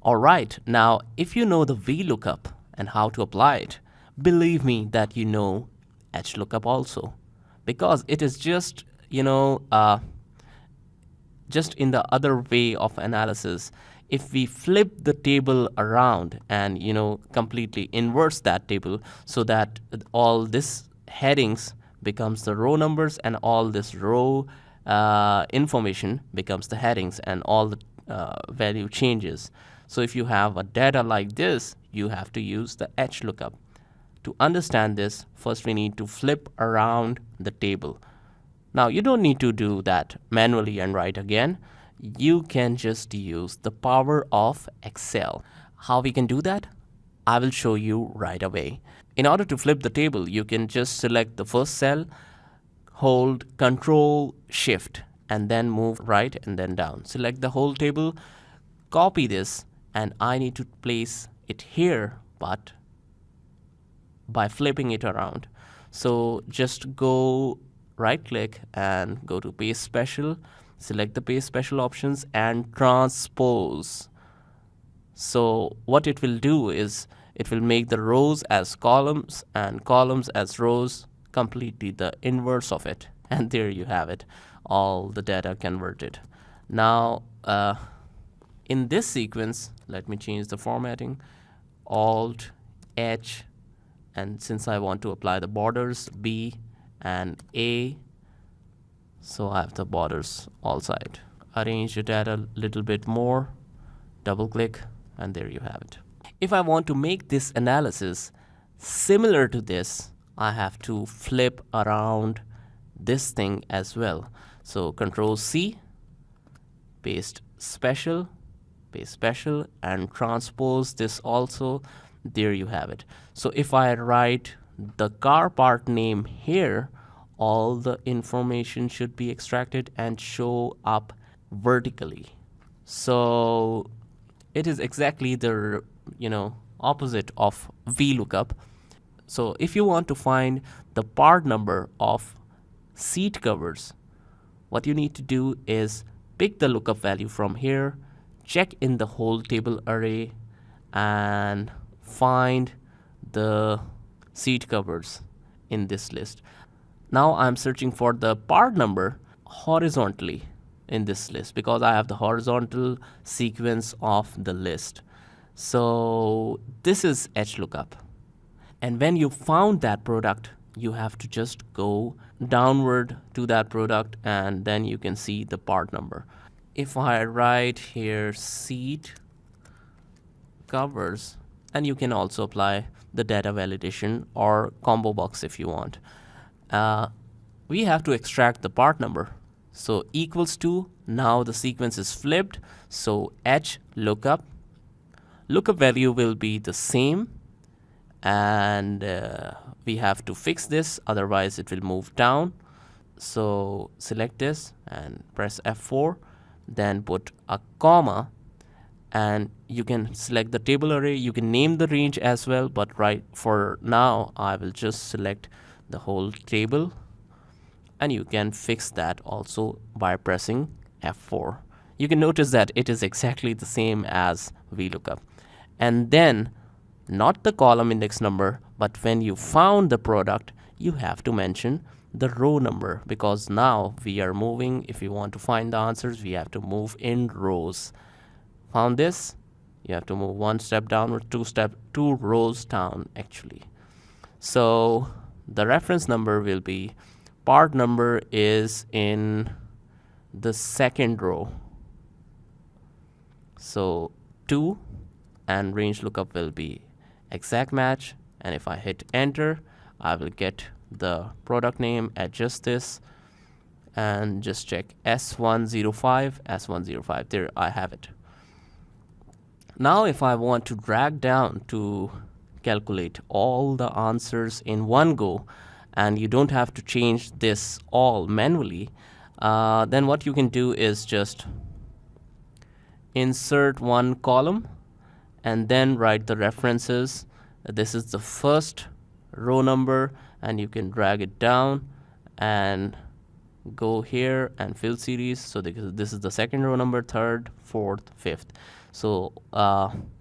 Alright, now if you know the VLOOKUP and how to apply it, believe me that you know HLOOKUP also, because it is just, just in the other way of analysis. If we flip the table around and completely inverse that table so that all this headings becomes the row numbers and all this row information becomes the headings and all the value changes. So if you have a data like this, you have to use the HLOOKUP. To understand this, first we need to flip around the table. Now you don't need to do that manually and write again. You can just use the power of Excel. How we can do that? I will show you right away. In order to flip the table, you can just select the first cell, hold Control Shift, and then move right and then down. Select the whole table, copy this, and I need to place it here, but by flipping it around. So just go right click and go to Paste Special, select the Paste Special options and transpose. So what it will do is it will make the rows as columns and columns as rows, completely the inverse of it. And there you have it, all the data converted. Now in this sequence, let me change the formatting, Alt H, and since I want to apply the borders, B and A, so I have the borders all side. Arrange the data a little bit more, double click, and there you have it. If I want to make this analysis similar to this, I have to flip around this thing as well. So Control C, paste special, and transpose this also. There you have it. So if I write the car part name here, all the information should be extracted and show up vertically. So it is exactly the opposite of VLOOKUP. So if you want to find the part number of seat covers, what you need to do is pick the lookup value from here, check in the whole table array, and find the seat covers in this list. Now I'm searching for the part number horizontally in this list because I have the horizontal sequence of the list. So this is HLOOKUP. And when you found that product, you have to just go downward to that product and then you can see the part number. If I write here seat covers, and you can also apply the data validation or combo box if you want. We have to extract the part number. So equals to, now the sequence is flipped. So HLOOKUP. Lookup value will be the same. And we have to fix this, otherwise it will move down. So select this and press F4. Then put a comma. And you can select the table array. You can name the range as well, but right for now, I will just select the whole table. And you can fix that also by pressing F4. You can notice that it is exactly the same as VLOOKUP. And then, not the column index number, but when you found the product, you have to mention the row number, because now we are moving. If we want to find the answers, we have to move in rows. Found this, you have to move one step downward, two rows down actually. So the reference number will be, part number is in the second row. So 2, and range lookup will be exact match. And if I hit enter, I will get the product name, adjust this, and just check S105. There I have it. Now if I want to drag down to calculate all the answers in one go, and you don't have to change this all manually, then what you can do is just insert one column and then write the references. This is the first row number, and you can drag it down and go here and fill series. So this is the second row number, third, fourth, fifth. So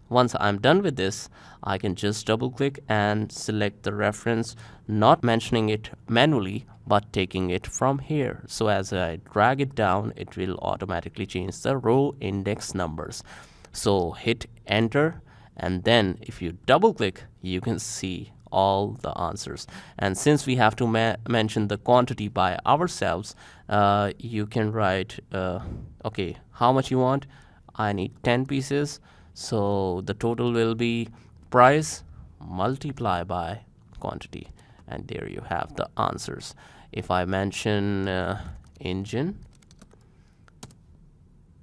once I'm done with this, I can just double click and select the reference, not mentioning it manually, but taking it from here. So as I drag it down, it will automatically change the row index numbers. So hit enter, and then if you double click, you can see all the answers. And since we have to mention the quantity by ourselves, you can write okay, how much you want. I need 10 pieces, so the total will be price multiply by quantity, and there you have the answers. If I mention engine,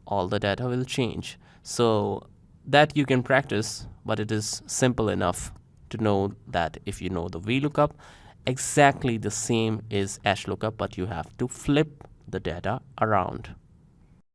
all the data will change. So that you can practice, but it is simple enough to know that if you know the VLOOKUP, exactly the same is HLOOKUP, but you have to flip the data around.